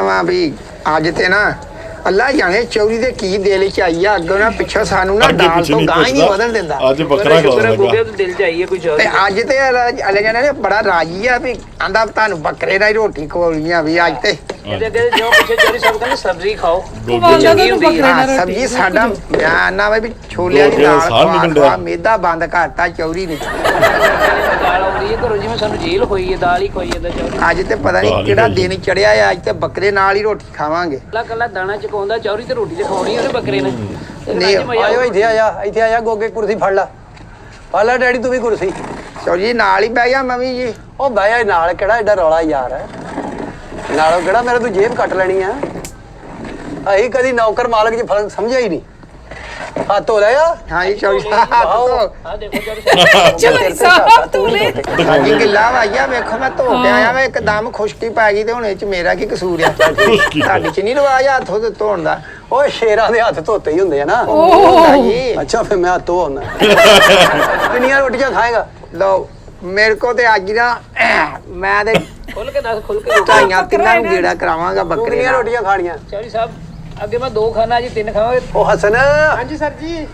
ਵਾ ਵੀ ਅੱਜ ਤੇ ਨਾ ਅੱਲਾ ਜਾਣੇ ਚੌਰੀ ਦੇ ਕੀ ਦਿਲ ਚ ਆਈ ਆ ਅੱਗੋਂ ਨਾ ਪਿੱਛੋਂ ਸਾਨੂੰ ਨਾ ਡਾਲ ਤੋਂ ਗਾਂ ਹੀ ਨਹੀਂ ਵਧਣ ਦਿੰਦਾ। ਅੱਜ ਬੱਕਰਾ ਖਵਾਉਣ ਲੱਗਾ ਦਿਲ ਚ ਆਈ ਹੈ ਕੁਝ ਤੇ ਅੱਜ ਤੇ ਅੱਲਾ ਜਾਣੇ ਨੇ ਬੜਾ ਰਾਜੀ ਆ ਵੀ ਆਂਦਾ ਤੁਹਾਨੂੰ ਬੱਕਰੇ ਨਾਲ ਹੀ ਰੋਟੀ ਖਵਾਉਣੀ ਆ ਵੀ ਅੱਜ ਤੇ ਇਹਦੇ ਅੱਗੇ ਜੋ ਪਿੱਛੇ ਚੋਰੀ ਸਭ ਕਹਿੰਦੇ ਸਬਜ਼ੀ ਖਾਓ। ਸਬਜ਼ੀ ਸਾਡਾ ਮੈਂ ਨਾ ਵੀ ਛੋਲਿਆਂ ਦੀ ਦਾਲ ਖਵਾ ਮੇਦਾ ਬੰਦ ਕਰਤਾ ਚੌਰੀ ਨੇ। ਦਾਲ ਆਉਂਦੀ ਹੈ ਘਰੋਂ ਜਿਵੇਂ ਸਾਨੂੰ ਜੇਲ੍ਹ ਹੋਈ ਹੈ ਦਾਲ ਹੀ ਖੋਈ ਹੈ ਚੌਰੀ। ਅੱਜ ਤੇ ਪਤਾ ਨਹੀਂ ਕਿਹੜਾ ਦਿਨ ਚੜਿਆ ਆ ਅੱਜ ਤੇ ਬੱਕਰੇ ਨਾਲ ਹੀ ਰੋਟੀ ਖਾਵਾਂਗੇ। ਕੱਲਾ ਕੱਲਾ ਦਾਣਾ ਚਕਾਉਂਦਾ ਚੌਰੀ ਤੇ ਰੋਟੀ ਤੇ ਖਾਣੀ ਉਹਨੇ ਬੱਕਰੇ ਨੇ। ਨਹੀਂ ਆਇਓ ਇੱਥੇ ਆ ਜਾ ਗੋਗੇ ਕੁਰਸੀ ਫੜ ਲਾ ਡੈਡੀ ਤੂੰ ਵੀ ਕੁਰਸੀ। ਚੌਰੀ ਨਾਲ ਹੀ ਬਹਿ ਜਾ ਮੈਂ ਵੀ ਜੀ। ਉਹ ਬਹਿ ਨਾਲ ਕਿਹੜਾ ਐਡਾ ਰੌਲਾ ਯਾਰ ਨਾਲੋਂ ਕਿਹੜਾ ਮੇਰੇ ਤੂੰ ਜੇਬ ਕੱਟ ਲੈਣੀ ਆ। ਅਸੀਂ ਕਦੀ ਨੌਕਰ ਮਾਲਕ ਚ ਫਰਕ ਸਮਝਿਆ ਹੀ ਨਹੀਂ। ਹੱਥ ਧੋ ਲਿਆ ਹਾਂ ਜੀ ਚੌਰੀ ਸਾਹਿਬ ਆ ਦੇਖੋ ਚੌਰੀ ਚੌਰੀ ਸਾਹਿਬ ਤੂੰ ਲੈ ਹਾਂਜੀ ਗਿੱਲਾ ਵਾਈਆ ਵੇਖੋ ਮੈਂ ਧੋ ਕੇ ਆਇਆ ਵਾ ਇੱਕਦਮ ਖੁਸ਼ਕੀ ਪੈ ਗਈ ਤੇ ਹੁਣ ਇਹ ਚ ਮੇਰਾ ਕੀ ਕਸੂਰ ਆ। ਤੁਹਾਡੇ ਚ ਨਹੀਂ ਰਿਵਾਜ ਹੱਥ ਧੋਣ ਦਾ। ਓਏ ਸ਼ੇਰਾਂ ਦੇ ਹੱਥ ਧੋਤੇ ਹੀ ਹੁੰਦੇ ਆ ਨਾ। ਜੀ ਅੱਛਾ ਫਿਰ ਮੈਂ ਹੱਥ ਧੋਣਾ। ਕਿੰਨੀਆਂ ਰੋਟੀਆਂ ਖਾਏਗਾ? ਲਓ ਮੇਰੇ ਕੋ ਤੇ ਅੱਜ ਨਾ ਮੈਂ ਤੇ ਖੁੱਲ ਕੇ ਦੱਸ ਖੁੱਲ ਕੇ ਢਾਈਆਂ ਤਿੰਨਾਂ ਨੂੰ ਗੇੜਾ ਕਰਾਵਾਂਗਾ ਤੂੰ ਬੱਕਰੇ ਕਿੰਨੀਆਂ ਨਾਲ। ਰੋਟੀਆਂ ਖਾਣੀਆਂ? ਚੌਰੀ ਸਾਹਿਬ ਅੱਗੇ ਮੈਂ 2 ਖਾਣਾ ਜੀ 3 ਖਾਵਾਂਗੇ। ਉਹ ਹਸਨ ਹਾਂਜੀ ਸਰ ਜੀ।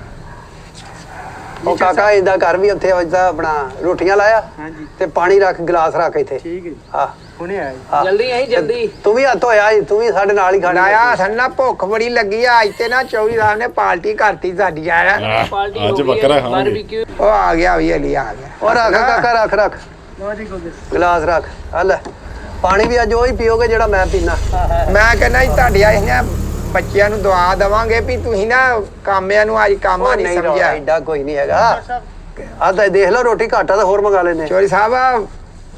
ਉਹ ਕਾਕਾ ਏਦਾਂ ਕਰ ਵੀ ਉੱਥੇ ਵਜਦਾ ਆਪਣਾ ਰੋਟੀਆਂ ਲਾਇਆ ਹਾਂਜੀ ਤੇ ਪਾਣੀ ਰੱਖ ਗਲਾਸ ਰੱਖ ਇੱਥੇ। ਠੀਕ ਹੈ ਜੀ ਹਾਂ ਹੁਣੇ ਆਇਆ ਜੀ। ਹਾਂ। ਜਲਦੀ ਆਈ ਜਲਦੀ। ਤੂੰ ਵੀ ਹੱਥ ਹੋਇਆ ਤੂੰ ਵੀ ਸਾਡੇ ਨਾਲ ਹੀ ਖਾਣੀ ਲਾਇਆ ਸੰਨਾ ਭੁੱਖ ਬੜੀ ਲੱਗੀ ਆ ਅੱਜ ਤੇ ਨਾ ਚੌਰੀ ਸਾਹਿਬ ਨੇ ਪਾਰਟੀ ਕਰਤੀ ਸਾਡੀ ਯਾਰ। ਪਾਰਟੀ ਅੱਜ ਬੱਕਰਾ ਖਾਵਾਂਗੇ। ਬਾਰਬੀਕਿਊ ਉਹ ਆ ਗਿਆ ਵੀ ਅਲੀ ਆ ਗਿਆ। ਉਹ ਰੱਖ ਕਾਕਾ ਰੱਖ ਗਲਾਸ ਰੱਖ ਆ ਲੈ ਪਾਣੀ ਵੀ ਅੱਜ ਉਹੀ ਪੀਓਗੇ ਜਿਹੜਾ ਮੈਂ ਪੀਣਾ। ਮੈਂ ਕਹਿੰਦਾ ਜੀ ਤੁਹਾਡੇ ਇਹਨਾਂ ਬੱਚਿਆਂ ਨੂੰ ਦੁਆ ਦੇਵਾਂਗੇ ਵੀ ਤੁਸੀਂ ਨਾ ਕਾਮਿਆਂ ਨੂੰ ਅੱਜ ਕਾਮਾ ਨਹੀਂ ਸਮਝਿਆ। ਐਡਾ ਕੋਈ ਨਹੀਂ ਹੈਗਾ। ਆ ਤਾਂ ਦੇਖ ਲਓ ਰੋਟੀ ਘੱਟ ਆ ਤਾਂ ਹੋਰ ਮੰਗਾ ਲੈਨੇ। ਚੋਰੀ ਸਾਹਿਬ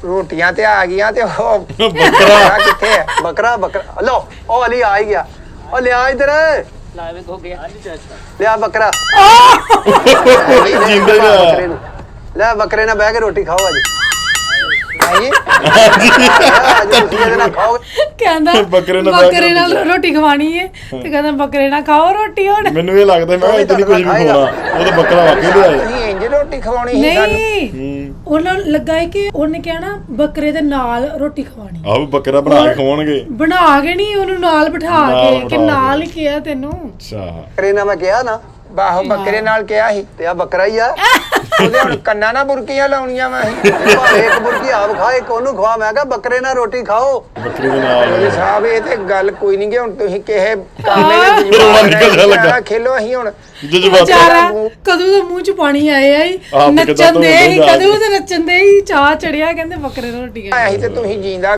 ਰੋਟੀਆਂ ਤੇ ਆ ਗਈਆਂ ਤੇ ਉਹ ਬੱਕਰਾ ਕਿੱਥੇ ਹੈ? ਬੱਕਰਾ ਲਓ ਉਹ ਅਲੀ ਆ ਹੀ ਗਿਆ। ਉਹ ਲਿਆ ਇਧਰ ਲਾਵੇ ਹੋ ਗਿਆ। ਹਾਂਜੀ ਚਾਚਾ ਲਿਆ ਬੱਕਰਾ ਜਿੰਦੇ ਬੱਕਰੇ ਨੂੰ ਲੈ ਬੱਕਰੇ ਨਾਲ ਬਹਿ ਕੇ ਰੋਟੀ ਖਾਓ ਅੱਜ। ਹਾਂਜੀ ਅੱਜ ਤੁਸੀਂ ਇਹਦੇ ਨਾਲ ਖਾਓਗੇ। ਕਹਿੰਦਾ ਬੱਕਰੇ ਨਾਲ ਰੋਟੀ ਖਵਾਣੀ ਹੈ ਤੇ ਕਹਿੰਦਾ ਬੱਕਰੇ ਨਾਲ ਖਾਓ ਰੋਟੀ ਹੁਣ। ਮੈਨੂੰ ਇਹ ਲੱਗਦਾ ਮੈਂ ਇਦਾਂ ਕੁਝ ਵੀ ਖਵਾਉਣਾ ਉਹ ਤਾਂ ਬੱਕਰਾ ਵਾਕਈ ਲਿਆਏ। ਤੁਸੀਂ ਇੰਜ ਰੋਟੀ ਖਵਾਉਣੀ ਸੀ ਸਾਨੂੰ। ਨਹੀਂ ਉਹਨਾਂ ਲੱਗਾ ਹੈ ਕਿ ਉਹਨੇ ਕਹਿਣਾ ਬੱਕਰੇ ਦੇ ਨਾਲ ਰੋਟੀ ਖਵਾਣੀ। ਆਹ ਬੱਕਰਾ ਬਣਾ ਕੇ ਖਵਾਉਣਗੇ। ਬਣਾ ਕੇ ਨਹੀਂ ਉਹਨੂੰ ਨਾਲ ਬਿਠਾ ਕੇ ਕਿ ਨਾਲ ਹੀ ਕਿਹਾ ਤੈਨੂੰ। ਅੱਛਾ ਬੱਕਰੇ ਨਾਲ ਮੈਂ ਕਿਹਾ ਨਾ ਬਾਹੋ ਬੱਕਰੇ ਨਾਲ ਕਿਹਾ ਸੀ ਤੇ ਆ ਬੱਕਰਾ ਹੀ ਆ। ਉਹਦੇ ਹੁਣ ਕੰਨਾਂ ਨਾਲ ਬੁਰਕੀਆਂ ਲਾਉਣੀਆਂ ਮੈਂ ਸੀ। ਇੱਕ ਮੁਰਗੀ ਆਪ ਖਾ ਇੱਕ ਉਹਨੂੰ ਖਵਾ। ਮੈਂ ਕਿਹਾ ਬੱਕਰੇ ਨਾਲ ਰੋਟੀ ਖਾਓ। ਬੱਕਰੇ ਦੇ ਨਾਲ ਚੋਰੀ ਸਾਹਿਬ ਇਹ ਤੇ ਗੱਲ ਕੋਈ ਨਹੀਂ ਕਿ ਹੁਣ ਤੁਸੀਂ ਕਿਸੇ ਕਾਮੇ ਦੇ ਰੋਮਾਂਟਿਕ ਲੱਗਾ। ਖੇਲੋ ਅਸੀਂ ਹੁਣ ਜਜ਼ਬਾਤ ਵਿਚਾਰਾ ਕਦੋਂ ਦਾ ਮੂੰਹ ਚ ਪਾਣੀ ਆਇਆ ਹੀ ਆਪ ਨੱਚਣ ਦੇ ਹੀ ਕਿੱਦਾਂ ਕਦੋਂ ਤੇ ਨੱਚਣ ਦੇ ਹੀ ਚਾਹ ਚੜਿਆ ਕਹਿੰਦੇ ਬੱਕਰੇ ਨਾਲ ਰੋਟੀ ਖਾਣੀ। ਅਸੀਂ ਤੇ ਤੁਸੀਂ ਜੀਂਦਾ